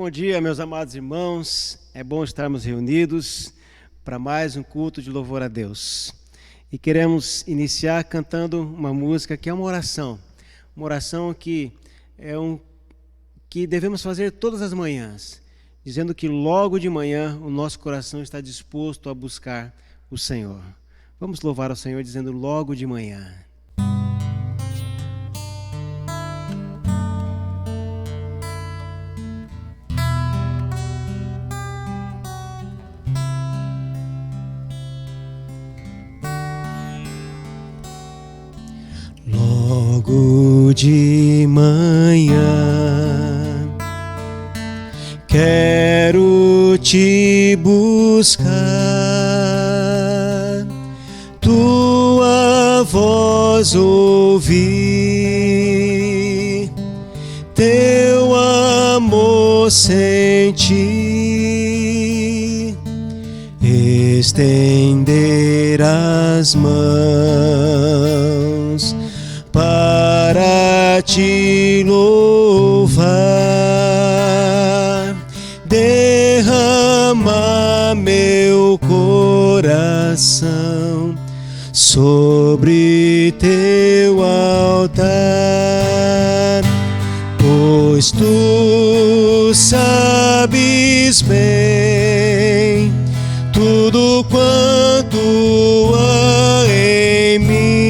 Bom dia, meus amados irmãos. É bom estarmos reunidos para mais um culto de louvor a Deus. E queremos iniciar cantando uma música que é uma oração que que devemos fazer todas as manhãs, dizendo que logo de manhã o nosso coração está disposto a buscar o Senhor. Vamos louvar ao Senhor dizendo logo de manhã. Logo de manhã quero te buscar, tua voz ouvir, teu amor sentir, estender as mãos para te louvar, derrama meu coração sobre teu altar, pois tu sabes bem tudo quanto há em mim.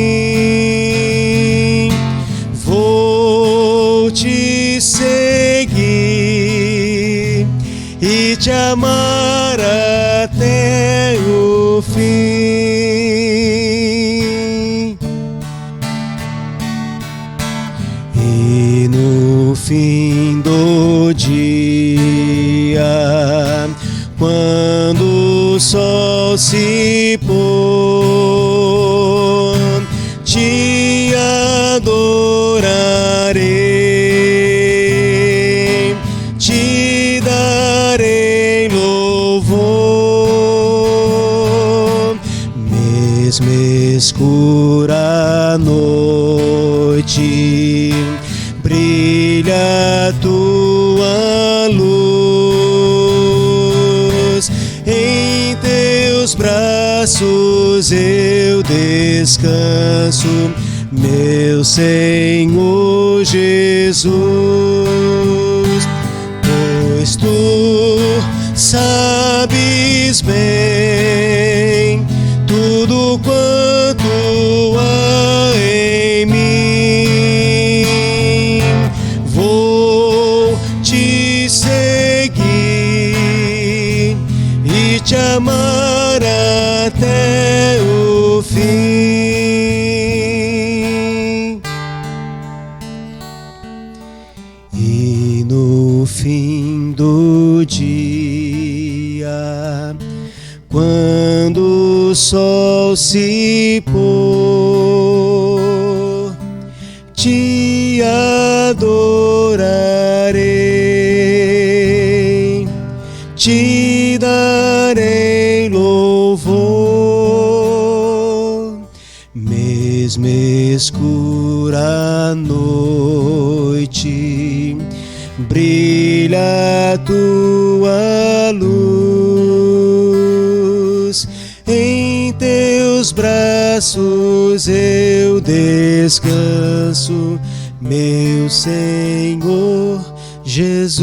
Vou te seguir e te amar até o fim. E no fim do dia, quando o sol se pôr, te adorarei, te darei louvor, mesmo escura a noite, brilha a tua luz, em teus braços eu descanso, meu Senhor Jesus, pois tu sabes bem tudo quanto há em mim. Vou te seguir e te amar até o fim. E no fim do dia, quando o sol se pôr, te adorarei, te darei louvor, mesmo escura a noite, brilha a tua luz, em teus braços eu descanso, meu Senhor Jesus.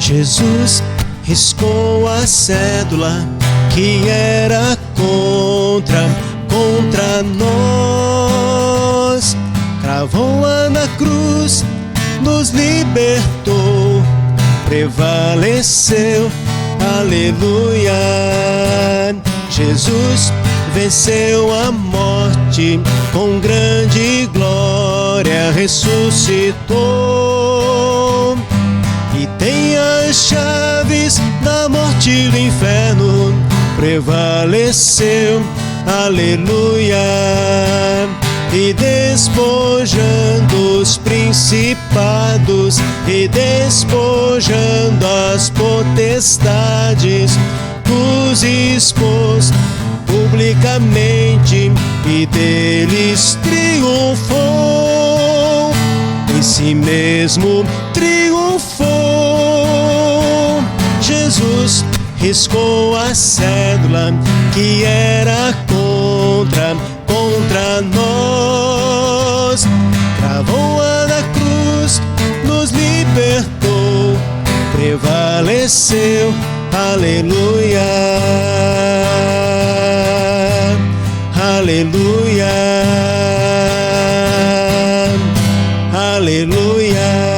Jesus riscou a cédula que era contra nós, cravou-a na cruz, nos libertou, prevaleceu, aleluia. Jesus venceu a morte, com grande glória ressuscitou, e tem as chaves da morte e do inferno, prevaleceu, aleluia. e despojando os principados, e despojando as potestades, os expôs publicamente e deles triunfou, em si mesmo triunfou. Jesus riscou a cédula que era contra nós, cravou-a na cruz, nos libertou, prevaleceu, aleluia, aleluia, aleluia.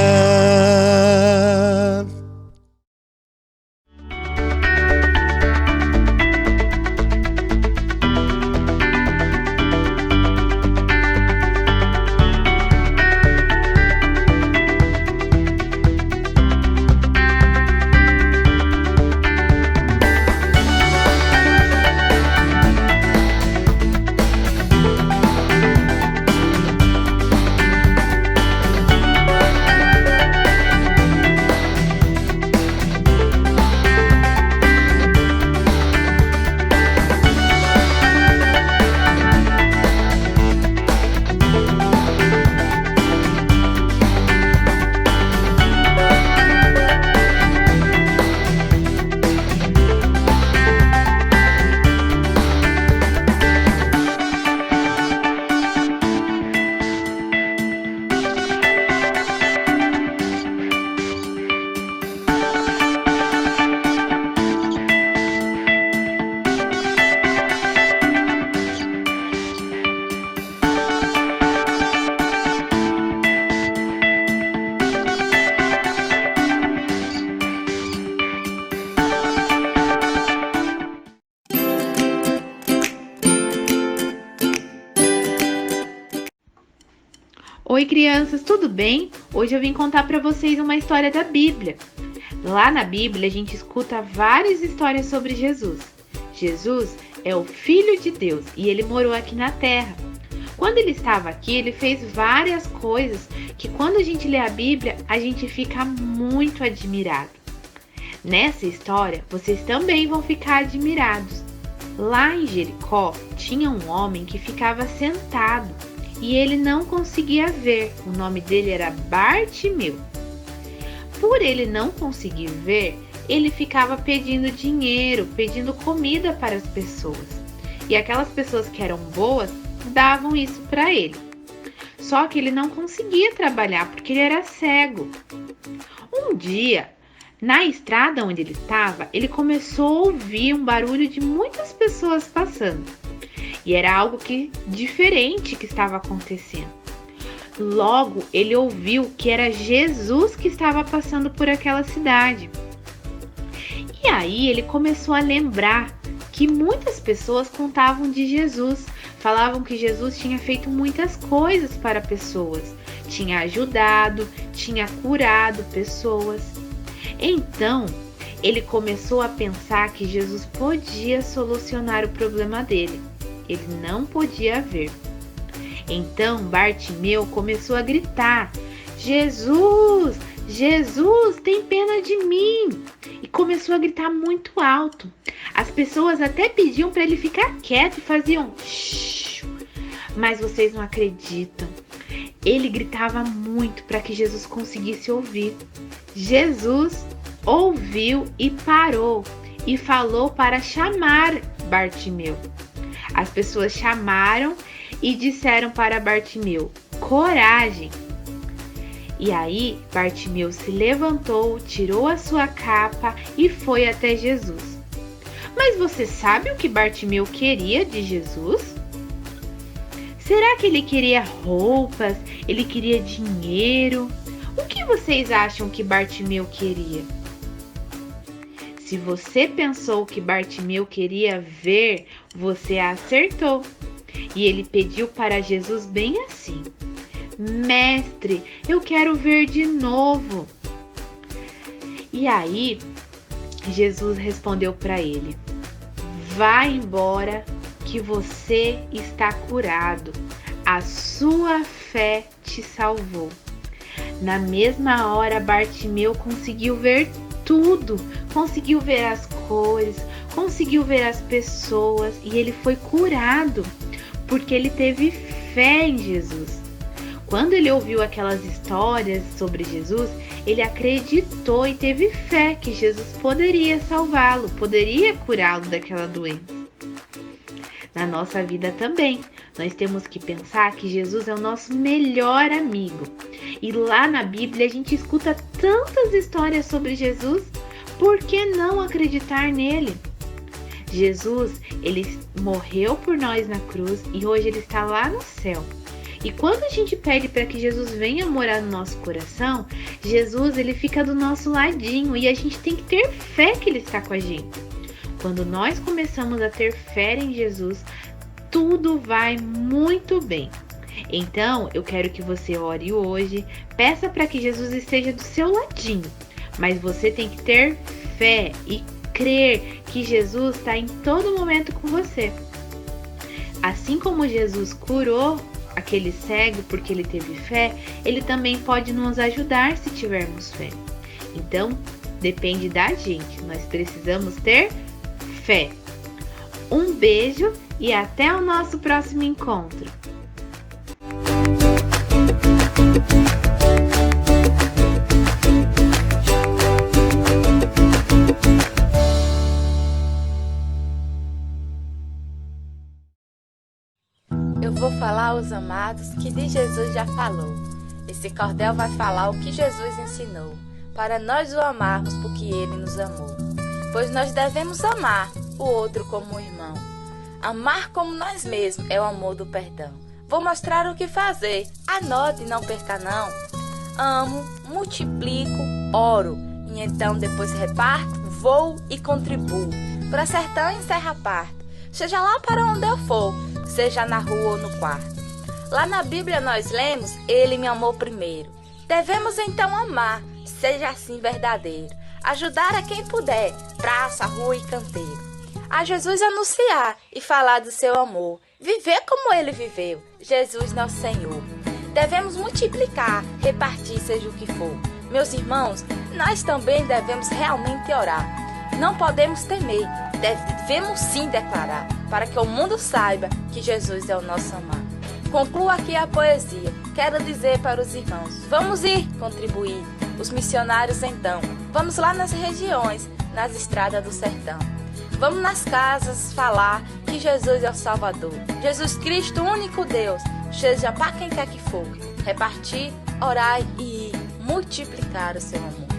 Oi crianças, tudo bem? Hoje eu vim contar para vocês uma história da Bíblia. Lá na Bíblia a gente escuta várias histórias sobre Jesus. Jesus é o Filho de Deus e ele morou aqui na Terra. Quando ele estava aqui, ele fez várias coisas que quando a gente lê a Bíblia, a gente fica muito admirado. Nessa história, vocês também vão ficar admirados. Lá em Jericó, tinha um homem que ficava sentado e ele não conseguia ver. O nome dele era Bartimeu. Por ele não conseguir ver, ele ficava pedindo dinheiro, pedindo comida para as pessoas. E aquelas pessoas que eram boas davam isso para ele. Só que ele não conseguia trabalhar porque ele era cego. Um dia, na estrada onde ele estava, ele começou a ouvir um barulho de muitas pessoas passando. E era algo diferente que estava acontecendo. Logo, ele ouviu que era Jesus que estava passando por aquela cidade. E aí ele começou a lembrar que muitas pessoas contavam de Jesus, falavam que Jesus tinha feito muitas coisas para pessoas, tinha ajudado, tinha curado pessoas. Então, ele começou a pensar que Jesus podia solucionar o problema dele. Ele não podia ver. Então Bartimeu começou a gritar: Jesus, Jesus, tem pena de mim! E começou a gritar muito alto. As pessoas até pediam para ele ficar quieto e faziam shh. Mas vocês não acreditam. Ele gritava muito para que Jesus conseguisse ouvir. Jesus ouviu e parou e falou para chamar Bartimeu. As pessoas chamaram e disseram para Bartimeu: coragem! E aí Bartimeu se levantou, tirou a sua capa e foi até Jesus. Mas você sabe o que Bartimeu queria de Jesus? Será que ele queria roupas? Ele queria dinheiro? O que vocês acham que Bartimeu queria? Se você pensou que Bartimeu queria ver, você acertou. E ele pediu para Jesus bem assim: Mestre, eu quero ver de novo. E aí, Jesus respondeu para ele: Vá embora, que você está curado. a sua fé te salvou. Na mesma hora, Bartimeu conseguiu ver tudo, conseguiu ver as cores, conseguiu ver as pessoas e ele foi curado, porque ele teve fé em Jesus. Quando ele ouviu aquelas histórias sobre Jesus, ele acreditou e teve fé que Jesus poderia salvá-lo, poderia curá-lo daquela doença. Na nossa vida também, nós temos que pensar que Jesus é o nosso melhor amigo. E lá na Bíblia a gente escuta tantas histórias sobre Jesus, por que não acreditar nele? Jesus, ele morreu por nós na cruz e hoje ele está lá no céu. E quando a gente pede para que Jesus venha morar no nosso coração, Jesus ele fica do nosso ladinho e a gente tem que ter fé que ele está com a gente. Quando nós começamos a ter fé em Jesus, tudo vai muito bem. Então, eu quero que você ore hoje, peça para que Jesus esteja do seu ladinho, mas você tem que ter fé e crer que Jesus está em todo momento com você. Assim como Jesus curou aquele cego porque ele teve fé, ele também pode nos ajudar se tivermos fé. Então, depende da gente, nós precisamos ter fé. Um beijo e até o nosso próximo encontro. Eu vou falar aos amados que de Jesus já falou. Esse cordel vai falar o que Jesus ensinou, para nós o amarmos porque ele nos amou. Pois nós devemos amar o outro como um irmão. Amar como nós mesmos é o amor do perdão. Vou mostrar o que fazer, anote e não perca não. Amo, multiplico, oro, e então depois reparto, vou e contribuo. Para sertão encerra a parte, seja lá para onde eu for, seja na rua ou no quarto. Lá na Bíblia nós lemos, ele me amou primeiro. Devemos então amar, seja assim verdadeiro. Ajudar a quem puder, praça, rua e canteiro. A Jesus anunciar e falar do seu amor. Viver como ele viveu, Jesus nosso Senhor. Devemos multiplicar, repartir, seja o que for. Meus irmãos, nós também devemos realmente orar. Não podemos temer, devemos sim declarar, para que o mundo saiba que Jesus é o nosso amado. Concluo aqui a poesia. Quero dizer para os irmãos, vamos ir contribuir. Os missionários então, vamos lá nas regiões, nas estradas do sertão. Vamos nas casas falar que Jesus é o Salvador. Jesus Cristo, o único Deus, seja para quem quer que for. Repartir, orar e ir, multiplicar o seu amor.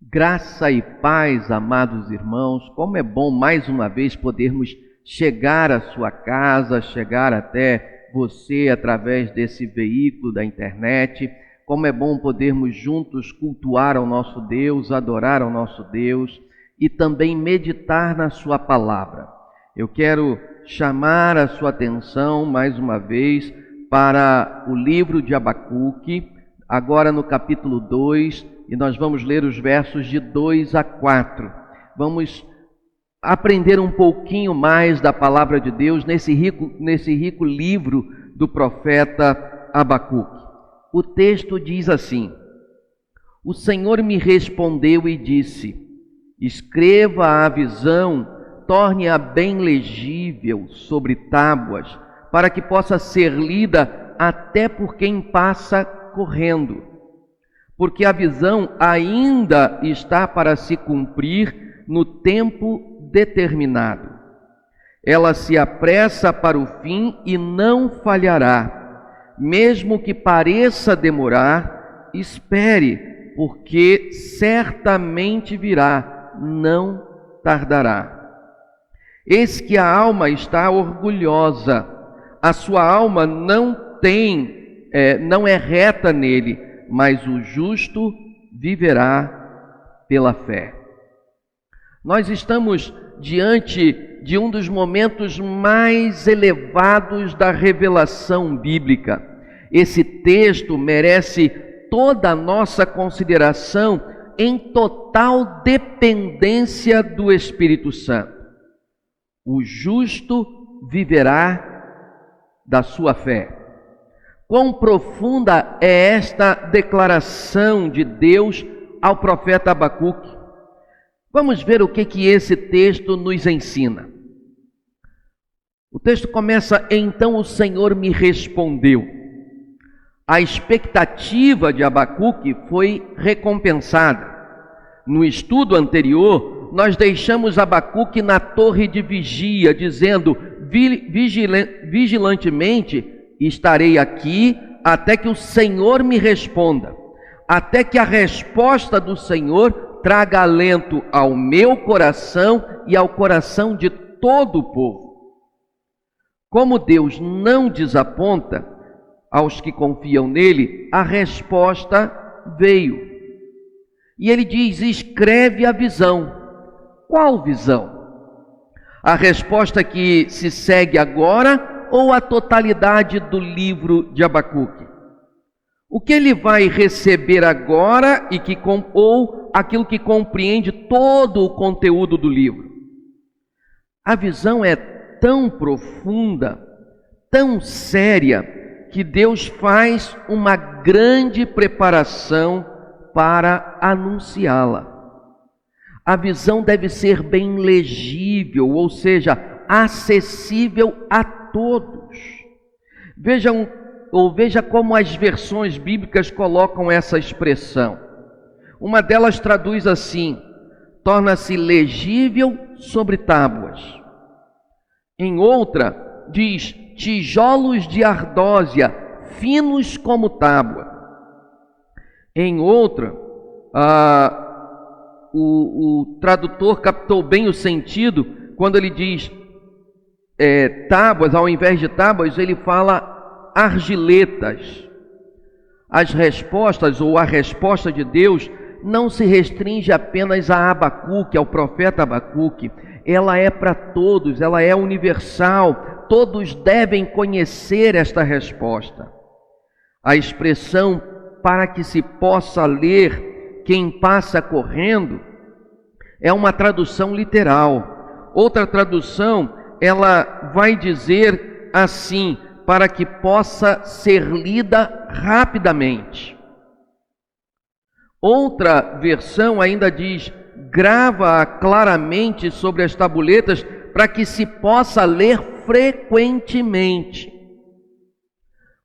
Graça e paz, amados irmãos, como é bom mais uma vez podermos chegar à sua casa, chegar até você através desse veículo da internet. Como é bom podermos juntos cultuar ao nosso Deus, adorar ao nosso Deus e também meditar na sua palavra. Eu quero chamar a sua atenção mais uma vez para o livro de Abacuque, agora no capítulo 2, e nós vamos ler os versos de 2 a 4. Vamos aprender um pouquinho mais da palavra de Deus nesse rico livro do profeta Abacuque. O texto diz assim: O Senhor me respondeu e disse: Escreva a visão, torne-a bem legível sobre tábuas, para que possa ser lida até por quem passa correndo. Porque a visão ainda está para se cumprir no tempo determinado. Ela se apressa para o fim e não falhará. Mesmo que pareça demorar, espere, porque certamente virá, não tardará. Eis que a alma está orgulhosa, a sua alma não é reta nele, mas o justo viverá pela fé. Nós estamos diante de um dos momentos mais elevados da revelação bíblica. Esse texto merece toda a nossa consideração em total dependência do Espírito Santo. O justo viverá da sua fé. Quão profunda é esta declaração de Deus ao profeta Abacuque. Vamos ver o que esse texto nos ensina. O texto começa: então o Senhor me respondeu. A expectativa de Abacuque foi recompensada. No estudo anterior, nós deixamos Abacuque na torre de vigia, dizendo: vigilantemente estarei aqui até que o Senhor me responda, até que a resposta do Senhor traga alento ao meu coração e ao coração de todo o povo. Como Deus não desaponta aos que confiam nele, a resposta veio. E ele diz: escreve a visão. Qual visão? A resposta que se segue agora ou a totalidade do livro de Abacuque? O que ele vai receber agora ou aquilo que compreende todo o conteúdo do livro? A visão é tão profunda, tão séria, que Deus faz uma grande preparação para anunciá-la. A visão deve ser bem legível, ou seja, acessível a todos. Veja como as versões bíblicas colocam essa expressão. Uma delas traduz assim: torna-se legível sobre tábuas. Em outra, diz: tijolos de ardósia, finos como tábua. Em outra, o tradutor captou bem o sentido quando ele diz tábuas, ao invés de tábuas, ele fala argiletas. As respostas, ou a resposta de Deus, não se restringe apenas a Abacuque, ao profeta Abacuque. Ela é para todos, ela é universal. Todos devem conhecer esta resposta. A expressão "para que se possa ler quem passa correndo" é uma tradução literal. Outra tradução, ela vai dizer assim: para que possa ser lida rapidamente. Outra versão ainda diz: grava-a claramente sobre as tabuletas para que se possa ler frequentemente.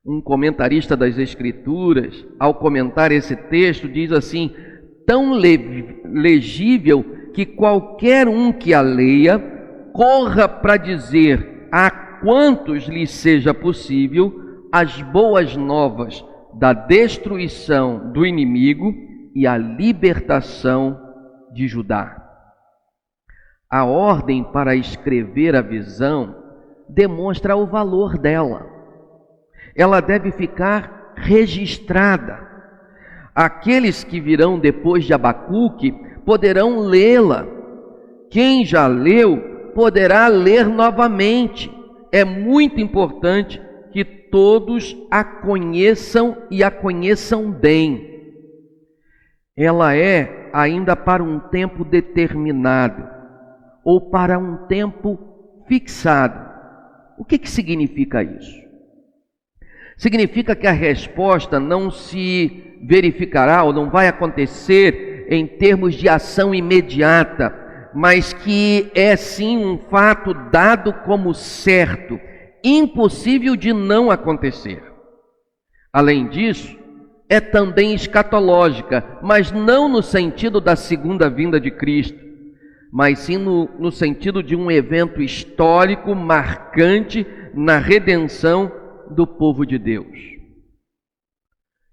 Um comentarista das Escrituras, ao comentar esse texto, diz assim: tão legível que qualquer um que a leia corra para dizer a quantos lhe seja possível as boas novas da destruição do inimigo e a libertação de Judá. A ordem para escrever a visão demonstra o valor dela. Ela deve ficar registrada. Aqueles que virão depois de Abacuque poderão lê-la. Quem já leu poderá ler novamente. É muito importante que todos a conheçam e a conheçam bem. Ela é ainda para um tempo determinado ou para um tempo fixado. O que significa isso? Significa que a resposta não se verificará ou não vai acontecer em termos de ação imediata, mas que é sim um fato dado como certo, impossível de não acontecer. Além disso, é também escatológica, mas não no sentido da segunda vinda de Cristo, mas sim no sentido de um evento histórico marcante na redenção do povo de Deus.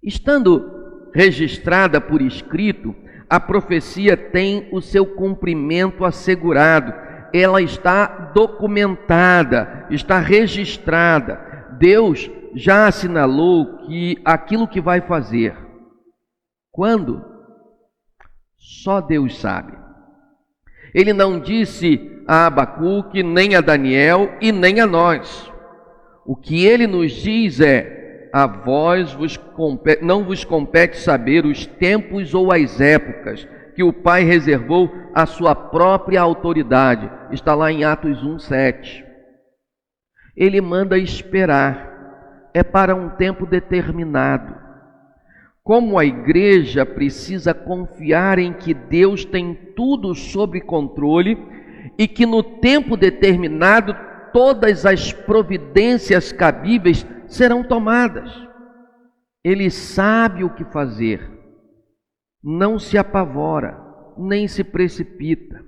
Estando registrada por escrito, a profecia tem o seu cumprimento assegurado. Ela está documentada, está registrada. Deus já assinalou aquilo que vai fazer. Quando? Só Deus sabe. Ele não disse a Abacuque, nem a Daniel e nem a nós. O que ele nos diz é: a vós não vos compete saber os tempos ou as épocas que o Pai reservou à sua própria autoridade. Está lá em Atos 1:7. Ele manda esperar, é para um tempo determinado. Como a igreja precisa confiar em que Deus tem tudo sob controle e que no tempo determinado todas as providências cabíveis serão tomadas. Ele sabe o que fazer, não se apavora, nem se precipita.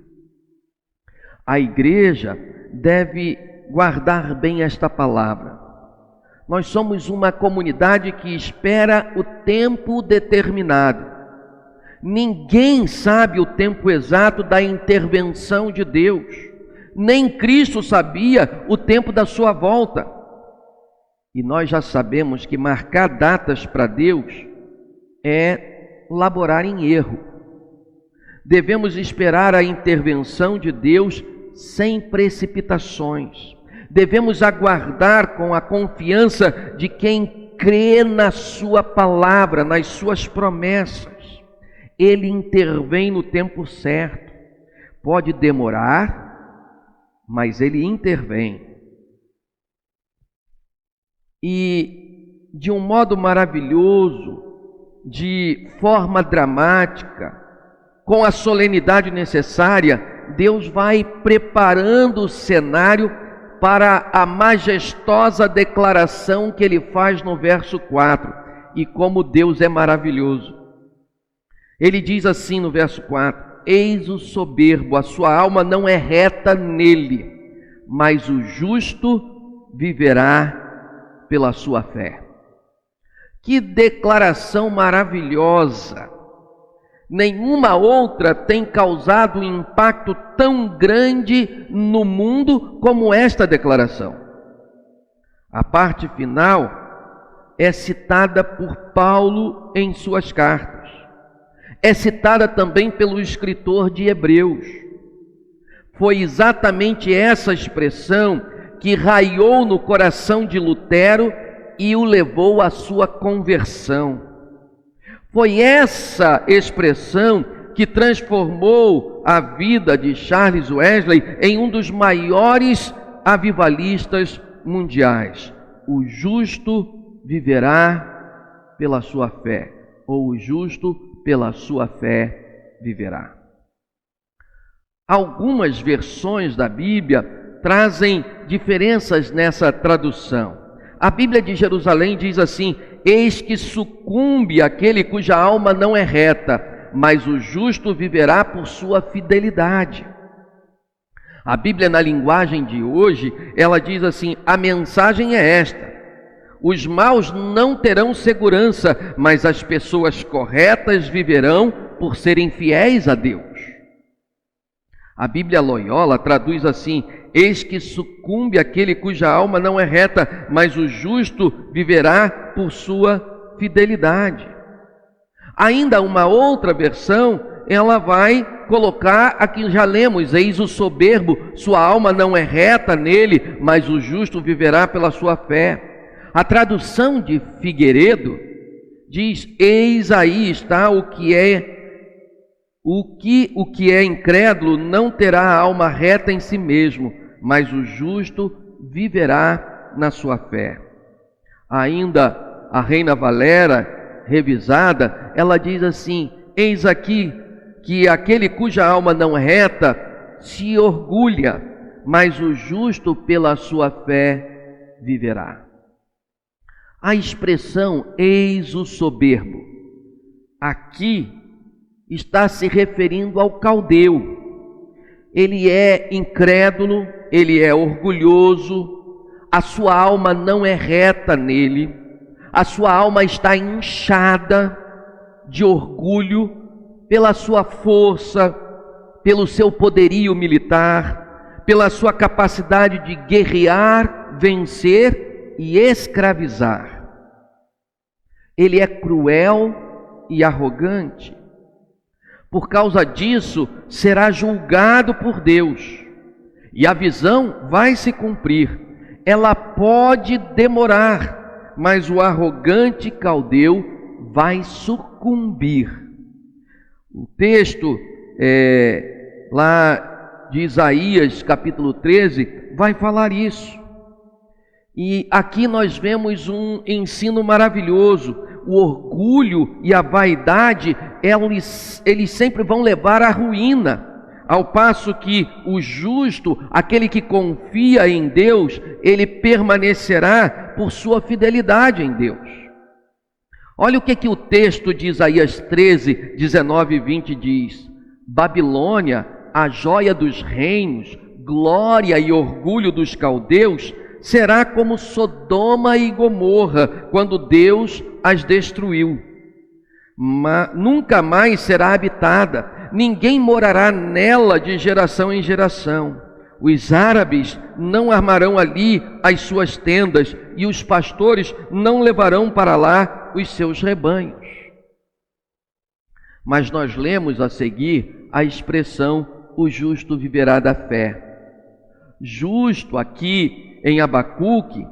A igreja deve guardar bem esta palavra. Nós somos uma comunidade que espera o tempo determinado. Ninguém sabe o tempo exato da intervenção de Deus. Nem Cristo sabia o tempo da sua volta. E nós já sabemos que marcar datas para Deus é laborar em erro. Devemos esperar a intervenção de Deus sem precipitações. Devemos aguardar com a confiança de quem crê na sua palavra, nas suas promessas. Ele intervém no tempo certo. Pode demorar, mas ele intervém. E de um modo maravilhoso, de forma dramática, com a solenidade necessária, Deus vai preparando o cenário para a majestosa declaração que ele faz no verso 4. E como Deus é maravilhoso. Ele diz assim no verso 4: eis o soberbo, a sua alma não é reta nele, mas o justo viverá pela sua fé. Que declaração maravilhosa! Nenhuma outra tem causado um impacto tão grande no mundo como esta declaração. A parte final é citada por Paulo em suas cartas. É citada também pelo escritor de Hebreus. Foi exatamente essa expressão que raiou no coração de Lutero e o levou à sua conversão. Foi essa expressão que transformou a vida de Charles Wesley em um dos maiores avivalistas mundiais. O justo viverá pela sua fé, ou o justo pela sua fé viverá. Algumas versões da Bíblia trazem diferenças nessa tradução. A Bíblia de Jerusalém diz assim: eis que sucumbe aquele cuja alma não é reta, mas o justo viverá por sua fidelidade. A Bíblia, na linguagem de hoje, ela diz assim: a mensagem é esta: os maus não terão segurança, mas as pessoas corretas viverão por serem fiéis a Deus. A Bíblia Loyola traduz assim: eis que sucumbe aquele cuja alma não é reta, mas o justo viverá por sua fidelidade. Ainda uma outra versão, ela vai colocar aqui, já lemos: eis o soberbo, sua alma não é reta nele, mas o justo viverá pela sua fé. A tradução de Figueiredo diz: eis aí está o que é incrédulo não terá a alma reta em si mesmo, mas o justo viverá na sua fé. Ainda a Reina Valera, revisada, ela diz assim: eis aqui que aquele cuja alma não é reta se orgulha, mas o justo pela sua fé viverá. A expressão eis o soberbo aqui está se referindo ao caldeu. Ele é incrédulo, ele é orgulhoso, a sua alma não é reta nele, a sua alma está inchada de orgulho pela sua força, pelo seu poderio militar, pela sua capacidade de guerrear, vencer e escravizar. Ele é cruel e arrogante. Por causa disso, será julgado por Deus. E a visão vai se cumprir. Ela pode demorar, mas o arrogante caldeu vai sucumbir. O texto lá de Isaías, capítulo 13, vai falar isso. E aqui nós vemos um ensino maravilhoso. O orgulho e a vaidade, eles sempre vão levar à ruína. Ao passo que o justo, aquele que confia em Deus, ele permanecerá por sua fidelidade em Deus. Olha o que o texto de Isaías 13, 19 e 20 diz: Babilônia, a joia dos reinos, glória e orgulho dos caldeus, será como Sodoma e Gomorra, quando Deus as destruiu. Nunca mais será habitada, ninguém morará nela de geração em geração. Os árabes não armarão ali as suas tendas, e os pastores não levarão para lá os seus rebanhos. Mas nós lemos a seguir a expressão: o justo viverá da fé. Justo aqui em Abacuque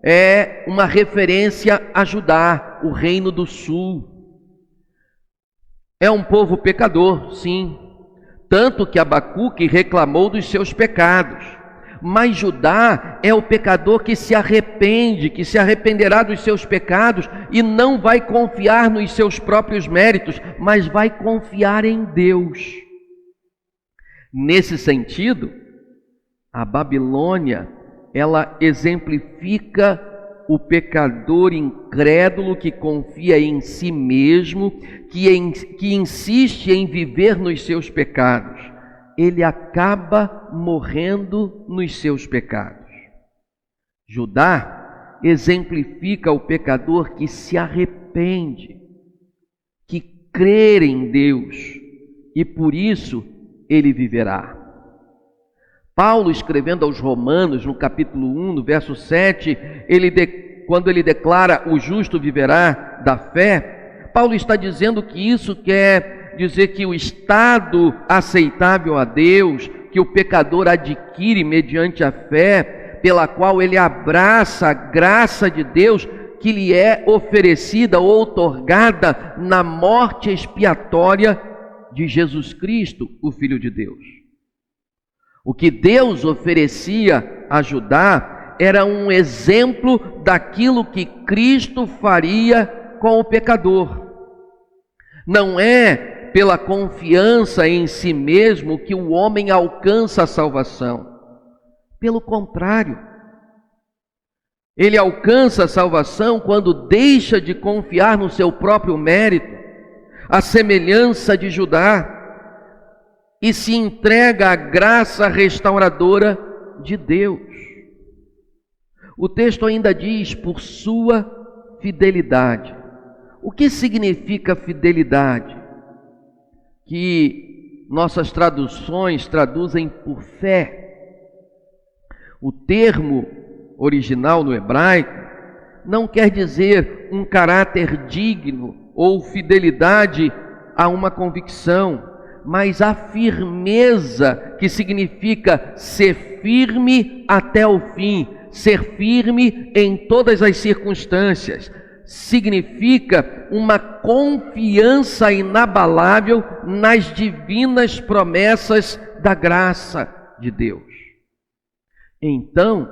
é uma referência a Judá, o reino do sul. É um povo pecador, sim, tanto que Abacuque reclamou dos seus pecados. Mas Judá é o pecador que se arrepende, que se arrependerá dos seus pecados e não vai confiar nos seus próprios méritos, mas vai confiar em Deus. Nesse sentido, a Babilônia, ela exemplifica o pecador incrédulo que confia em si mesmo, que insiste em viver nos seus pecados. Ele acaba morrendo nos seus pecados. Judá exemplifica o pecador que se arrepende, que crê em Deus, e por isso ele viverá. Paulo, escrevendo aos Romanos, no capítulo 1, no verso 7, quando ele declara o justo viverá da fé, Paulo está dizendo que isso quer dizer que o estado aceitável a Deus, que o pecador adquire mediante a fé, pela qual ele abraça a graça de Deus que lhe é oferecida ou outorgada na morte expiatória de Jesus Cristo, o Filho de Deus. O que Deus oferecia a Judá era um exemplo daquilo que Cristo faria com o pecador. Não é pela confiança em si mesmo que o homem alcança a salvação. Pelo contrário, ele alcança a salvação quando deixa de confiar no seu próprio mérito, à semelhança de Judá, e se entrega à graça restauradora de Deus. O texto ainda diz: por sua fidelidade. O que significa fidelidade? Que nossas traduções traduzem por fé. O termo original no hebraico não quer dizer um caráter digno ou fidelidade a uma convicção, mas a firmeza, que significa ser firme até o fim, ser firme em todas as circunstâncias. Significa uma confiança inabalável nas divinas promessas da graça de Deus. Então,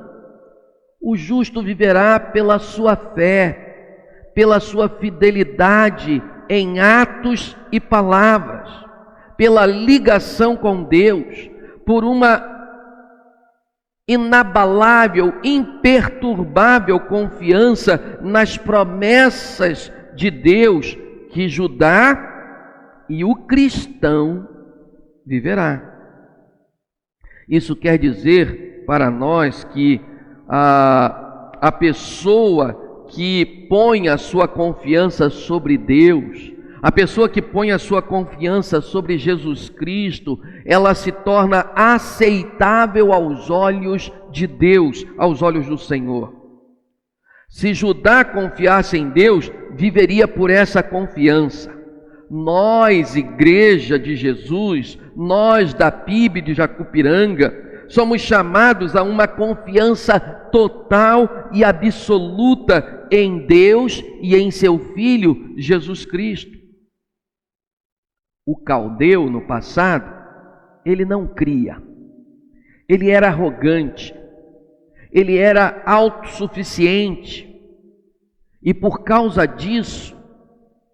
o justo viverá pela sua fé, pela sua fidelidade em atos e palavras, pela ligação com Deus, por uma inabalável, imperturbável confiança nas promessas de Deus que Judá e o cristão viverá. Isso quer dizer para nós que a pessoa que põe a sua confiança sobre Deus, a pessoa que põe a sua confiança sobre Jesus Cristo, ela se torna aceitável aos olhos de Deus, aos olhos do Senhor. Se Judá confiasse em Deus, viveria por essa confiança. Nós, Igreja de Jesus, nós da PIB de Jacupiranga, somos chamados a uma confiança total e absoluta em Deus e em seu Filho, Jesus Cristo. O caldeu, no passado, ele não cria, ele era arrogante, ele era autossuficiente, e por causa disso,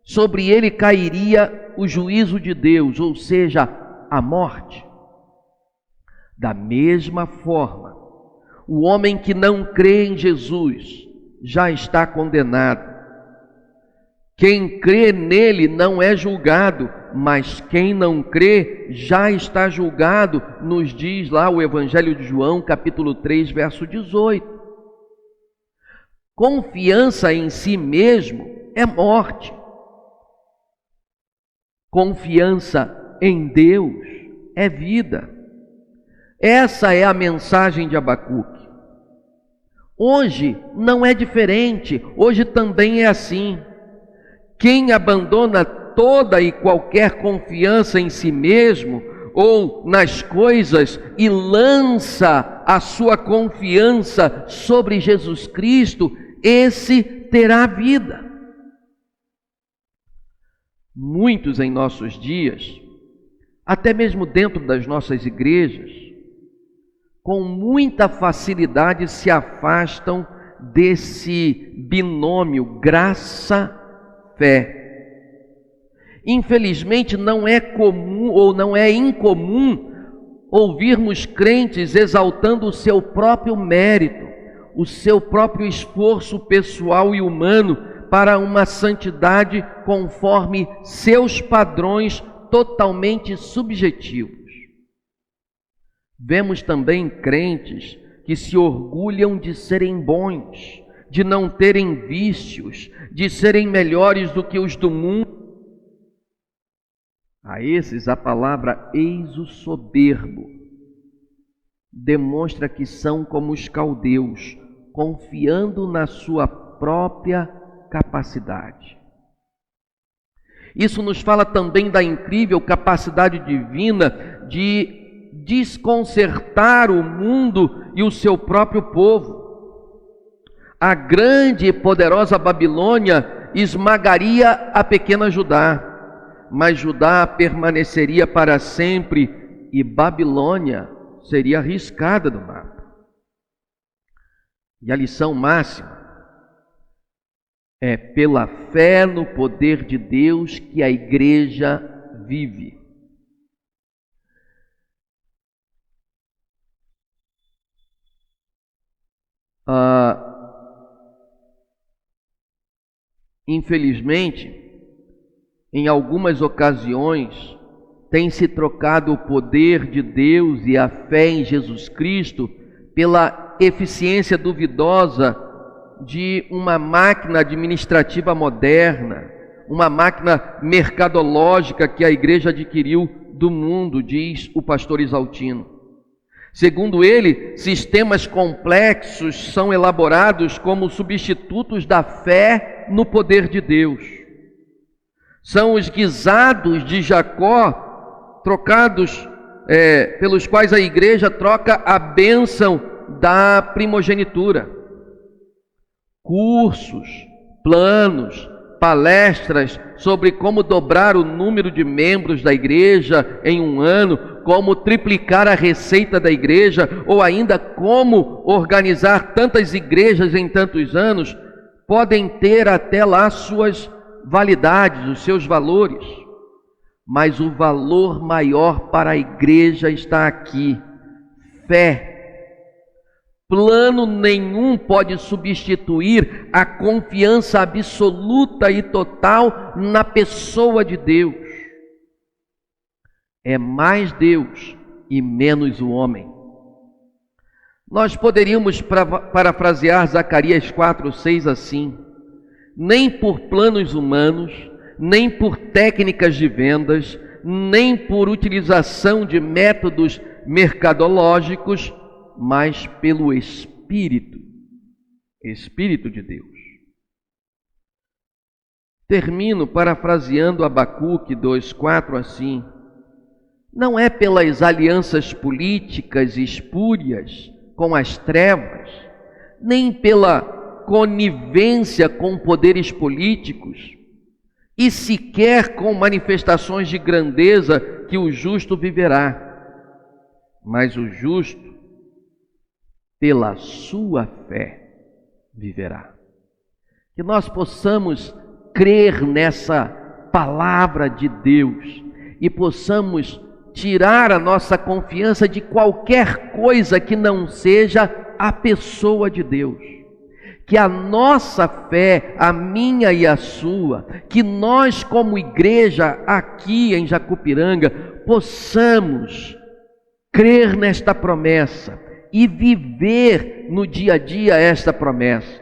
sobre ele cairia o juízo de Deus, ou seja, a morte. Da mesma forma, o homem que não crê em Jesus já está condenado. Quem crê nele não é julgado, mas quem não crê já está julgado, nos diz lá o Evangelho de João, capítulo 3, verso 18. Confiança em si mesmo é morte. Confiança em Deus é vida. Essa é a mensagem de Abacuque. Hoje não é diferente, hoje também é assim. Quem abandona toda e qualquer confiança em si mesmo ou nas coisas e lança a sua confiança sobre Jesus Cristo, esse terá vida. Muitos em nossos dias, até mesmo dentro das nossas igrejas, com muita facilidade se afastam desse binômio graça-fé. Infelizmente não é comum ou não é incomum ouvirmos crentes exaltando o seu próprio mérito, o seu próprio esforço pessoal e humano para uma santidade conforme seus padrões totalmente subjetivos. Vemos também crentes que se orgulham de serem bons, de não terem vícios, de serem melhores do que os do mundo. A esses a palavra eis o soberbo demonstra que são como os caldeus, confiando na sua própria capacidade. Isso nos fala também da incrível capacidade divina de desconcertar o mundo e o seu próprio povo. A grande e poderosa Babilônia esmagaria a pequena Judá, mas Judá permaneceria para sempre e Babilônia seria riscada do mapa. E a lição máxima é pela fé no poder de Deus que a igreja vive. Infelizmente, em algumas ocasiões, tem se trocado o poder de Deus e a fé em Jesus Cristo pela eficiência duvidosa de uma máquina administrativa moderna, uma máquina mercadológica que a igreja adquiriu do mundo, diz o pastor Isaltino. Segundo ele, sistemas complexos são elaborados como substitutos da fé no poder de Deus. São os guisados de Jacó, trocados, pelos quais a igreja troca a bênção da primogenitura. Cursos, planos, palestras sobre como dobrar o número de membros da igreja em um ano, como triplicar a receita da igreja, ou ainda como organizar tantas igrejas em tantos anos, podem ter até lá suas validades, os seus valores, mas o valor maior para a igreja está aqui: fé. Plano nenhum pode substituir a confiança absoluta e total na pessoa de Deus. É mais Deus e menos o homem. Nós poderíamos parafrasear Zacarias 4:6 assim: nem por planos humanos, nem por técnicas de vendas, nem por utilização de métodos mercadológicos, mas pelo Espírito de Deus. Termino parafraseando Abacuque 2:4 assim: não é pelas alianças políticas espúrias com as trevas, nem pela conivência com poderes políticos, e sequer com manifestações de grandeza que o justo viverá. Mas o justo, pela sua fé, viverá. Que nós possamos crer nessa palavra de Deus e possamos tirar a nossa confiança de qualquer coisa que não seja a pessoa de Deus. Que a nossa fé, a minha e a sua, que nós como igreja aqui em Jacupiranga possamos crer nesta promessa e viver no dia a dia esta promessa.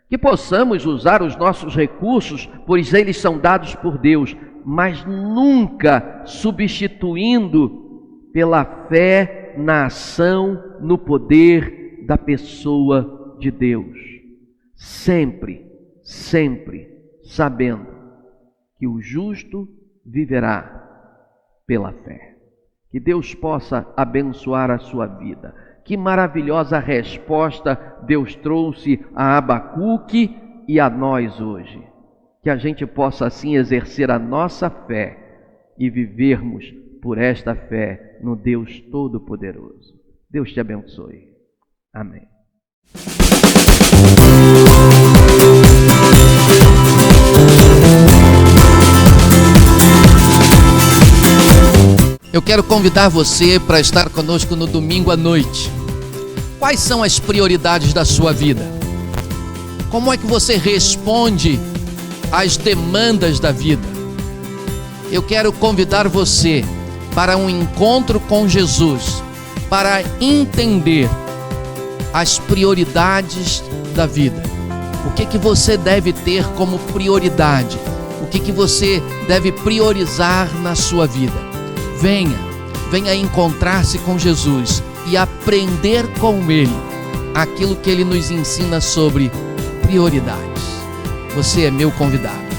Que possamos usar os nossos recursos, pois eles são dados por Deus, mas nunca substituindo pela fé na ação, no poder da pessoa de Deus. Sempre, sempre sabendo que o justo viverá pela fé. Que Deus possa abençoar a sua vida. Que maravilhosa resposta Deus trouxe a Abacuque e a nós hoje. Que a gente possa assim exercer a nossa fé e vivermos por esta fé no Deus Todo-Poderoso. Deus te abençoe. Amém. Eu quero convidar você para estar conosco no domingo à noite. Quais são as prioridades da sua vida? Como é que você responde às demandas da vida? Eu quero convidar você para um encontro com Jesus, para entender as prioridades da vida. O que você deve ter como prioridade? O que você deve priorizar na sua vida? Venha encontrar-se com Jesus e aprender com Ele aquilo que Ele nos ensina sobre prioridades. Você é meu convidado.